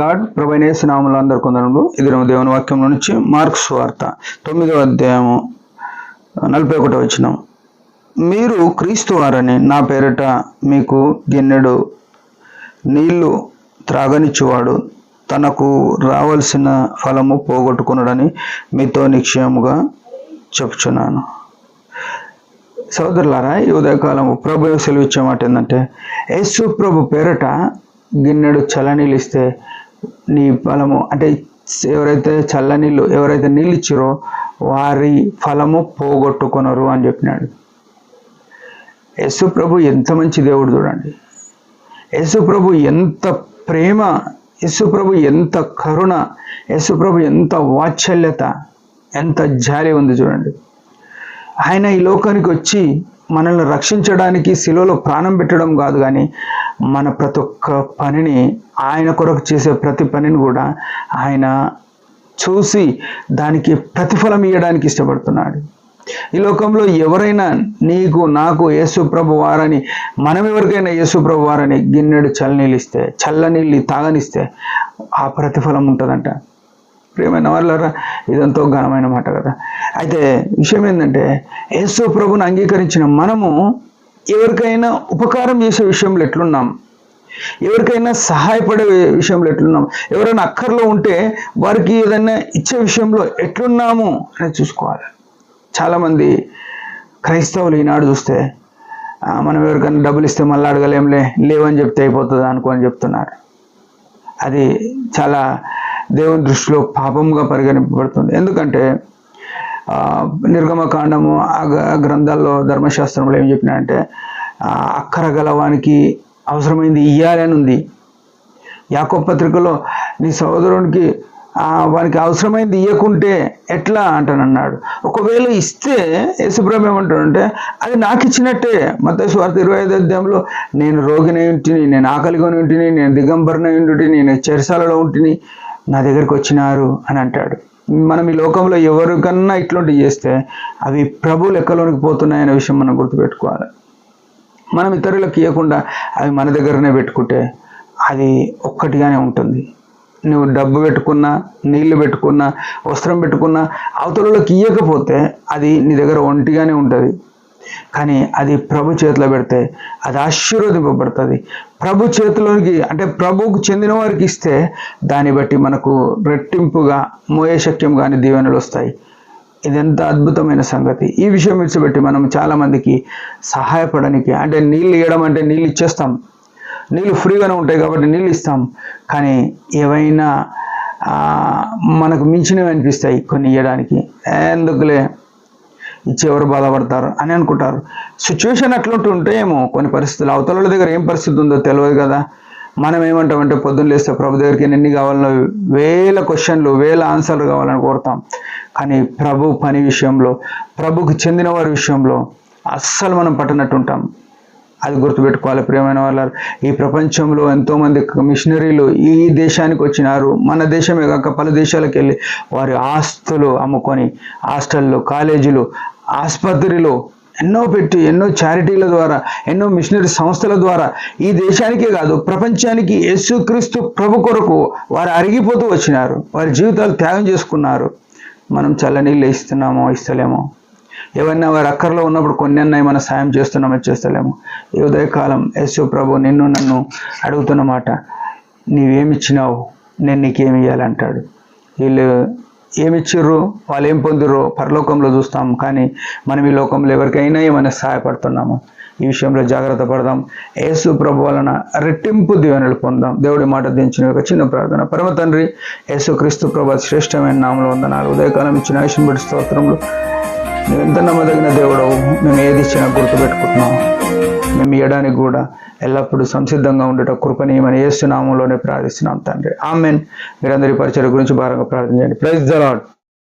Lord. ప్రభువైన యేసు నామములో అందరికీ వందనములు. ఇది దేవుని వాక్యంలో నుంచి మార్కు సువార్త 9వ అధ్యాయము 41వ వచనం. మీరు క్రీస్తు వారని నా పేరిట మీకు గిన్నెడు నీళ్లు త్రాగనిచ్చువాడు తనకు రావలసిన ఫలము పోగొట్టుకున్నాడని మీతో నిశ్చయముగా చెప్తున్నాను. సోదరులారా, ఈ ఉదయకాలము ప్రభు సెలవిచ్చే మాట ఏంటంటే, యేసు ప్రభు పేరిట గిన్నెడు చల్లనీళ్ళు ఇస్తే నీ ఫలము, అంటే ఎవరైతే చల్లనీళ్ళు ఎవరైతే నీళ్ళు ఇచ్చిరో వారి ఫలము పోగొట్టుకొనరు అని చెప్పినాడు. యేసు ప్రభు ఎంత మంచి దేవుడు చూడండి. యేసు ప్రభు ఎంత ప్రేమ, యేసు ప్రభు ఎంత కరుణ, యేసు ప్రభు ఎంత వాత్సల్యత, ఎంత జాలి ఉంది చూడండి. ఆయన ఈ లోకానికి వచ్చి మనల్ని రక్షించడానికి శిలువలో ప్రాణం పెట్టడం కాదు, కానీ మన ప్రతి ఒక్క పనిని, ఆయన కొరకు చేసే ప్రతి పనిని కూడా ఆయన చూసి దానికి ప్రతిఫలం ఇవ్వడానికి ఇష్టపడుతున్నాడు. ఈ లోకంలో ఎవరైనా నీకు నాకు యేసు ప్రభు వారని, మనం ఎవరికైనా యేసు ప్రభు వారని గిన్నెడు చల్లనీళ్ళు ఇస్తే, చల్లనీళ్ళు తాగనిస్తే ఆ ప్రతిఫలం ఉంటుందంట. ప్రియమైన వాళ్ళరా, ఇదంతో ఘనమైన మాట కదా. అయితే విషయం ఏంటంటే, యేసు ప్రభుని అంగీకరించిన మనము ఎవరికైనా ఉపకారం చేసే విషయంలో ఎట్లున్నాం, ఎవరికైనా సహాయపడే విషయంలో ఎట్లున్నాం, ఎవరైనా అక్కర్లో ఉంటే వారికి ఏదైనా ఇచ్చే విషయంలో ఎట్లున్నాము అనేది చూసుకోవాలి. చాలామంది క్రైస్తవులు ఈనాడు చూస్తే మనం ఎవరికైనా డబ్బులు ఇస్తే మళ్ళీ అడగలేంలే, లేవని చెప్తే అయిపోతుంది అనుకోని చెప్తున్నారు. అది చాలా దేవుని దృష్టిలో పాపంగా పరిగణింపబడుతుంది. ఎందుకంటే నిర్గమకాండము ఆ గ్రంథాల్లో ధర్మశాస్త్రంలో ఏం చెప్పినాడంటే, అక్కర గలవానికి అవసరమైంది ఇయ్యాలని ఉంది. యాకోబు పత్రికలో నీ సహోదరునికి వానికి అవసరమైంది ఇవ్వకుంటే ఎట్లా అంటానన్నాడు. ఒకవేళ ఇస్తే యేసుప్రభు ఏమంటాడంటే, అది నాకు ఇచ్చినట్టే. మత్తయి సువార్త 25వ అధ్యాయంలో నేను రోగినై ఉంటిని, నేను ఆకలిగానే ఉంటిని, నేను దిగంబరనై ఉంటిని, నేను చెరసాలలో ఉంటిని, నా దగ్గరికి వచ్చినారు అని అంటాడు. మనం ఈ లోకంలో ఎవరికన్నా ఇట్లాంటివి చేస్తే అవి ప్రభు లెక్కలోనికి పోతున్నాయనే విషయం మనం గుర్తుపెట్టుకోవాలి. మనం ఇతరులకు ఇవ్వకుండా అవి మన దగ్గరనే పెట్టుకుంటే అది ఒక్కటిగానే ఉంటుంది. నువ్వు డబ్బు పెట్టుకున్నా, నీళ్లు పెట్టుకున్నా, వస్త్రం పెట్టుకున్నా అవతలలోకి ఇవ్వకపోతే అది నీ దగ్గర ఒంటిగానే ఉంటుంది. కానీ అది ప్రభు చేతిలో పెడితే అది ఆశీర్వదింపబడుతుంది. ప్రభు చేతిలోనికి, అంటే ప్రభువుకు చెందిన వారికి ఇస్తే దాన్ని బట్టి మనకు రెట్టింపుగా మోయే శక్యం కానీ దీవెనలు వస్తాయి. ఇదెంత అద్భుతమైన సంగతి. ఈ విషయం విడిచిపెట్టి మనం చాలామందికి సహాయపడడానికి, అంటే నీళ్ళు ఇవ్వడం అంటే నీళ్ళు ఇచ్చేస్తాం, నీళ్ళు ఫ్రీగానే ఉంటాయి కాబట్టి నీళ్ళు ఇస్తాం. కానీ ఏవైనా మనకు మించినవి అనిపిస్తాయి కొన్ని ఇవ్వడానికి. ఎందుకులే ఇచ్చేవారు బాధపడతారు అని అనుకుంటారు. సిచ్యువేషన్ అట్లుంటుంటే ఏమో కొన్ని పరిస్థితులు, అవతల దగ్గర ఏం పరిస్థితి ఉందో తెలియదు కదా. మనం ఏమంటామంటే పొద్దున్న లేస్తే ప్రభు దగ్గరికి ఎన్ని కావాలనో వేల క్వశ్చన్లు, వేల ఆన్సర్లు కావాలని కోరుతాం. కానీ ప్రభు పని విషయంలో, ప్రభుకి చెందిన వారి విషయంలో అస్సలు మనం పట్టనట్టు ఉంటాం. అది గుర్తుపెట్టుకోవాలి. ప్రియమైన వాళ్ళు, ఈ ప్రపంచంలో ఎంతోమంది మిషనరీలు ఈ దేశానికి వచ్చినారు. మన దేశమే కాక పలు దేశాలకు వెళ్ళి వారి ఆస్తులు అమ్ముకొని హాస్టళ్ళు, కాలేజీలు, ఆసుపత్రిలో ఎన్నో పెట్టి, ఎన్నో చారిటీల ద్వారా, ఎన్నో మిషనరీ సంస్థల ద్వారా ఈ దేశానికే కాదు ప్రపంచానికి యేసుక్రీస్తు ప్రభు కొరకు వారు అరిగిపోతూ వచ్చినారు. వారి జీవితాలు త్యాగం చేసుకున్నారు. మనం చల్లనీళ్ళు ఇస్తున్నామో ఇస్తలేమో, ఏమన్నా వారు అక్కర్లో ఉన్నప్పుడు కొన్ని అన్నయ్య మన సాయం చేస్తున్నామో చేస్తలేము. ఈ ఉదయకాలం యేసు ప్రభు నిన్ను నన్ను అడుగుతున్న మాట, నీవేమిచ్చినావు, నేను నీకేమి ఇవ్వాలంటాడు. వీళ్ళు ఏమిచ్చిర్రు, వాళ్ళు ఏం పొందిర్రో పరలోకంలో చూస్తాం. కానీ మనం ఈ లోకంలో ఎవరికైనా ఏమైనా సహాయపడుతున్నాము. ఈ విషయంలో జాగ్రత్త పడదాం. యేసు ప్రభు వలన రెట్టింపు దీవెనలు పొందాం. దేవుడి మాట దించిన ఒక చిన్న ప్రార్థన. పరమ తండ్రి, యేసు క్రీస్తు ప్రభు శ్రేష్టమైన నామములో వందనాలు. ఉదయకాలం ఇచ్చిన ఆయుష్ను బట్టి స్తోత్రములు. నువ్వు ఎంత నమ్మదగిన దేవుడవు. మేము ఏది ఇచ్చినా గుర్తుపెట్టుకుంటున్నాము. మేము ఇవ్వడానికి కూడా ఎల్లప్పుడూ సంసిద్ధంగా ఉండేట కృపని మన యేసు నామంలోనే ప్రార్థిస్తున్నాం తండ్రి. ఆమెన్. మీరందరి పరిచయం గురించి భారంగా ప్రార్థన చేయండి. Praise the lord.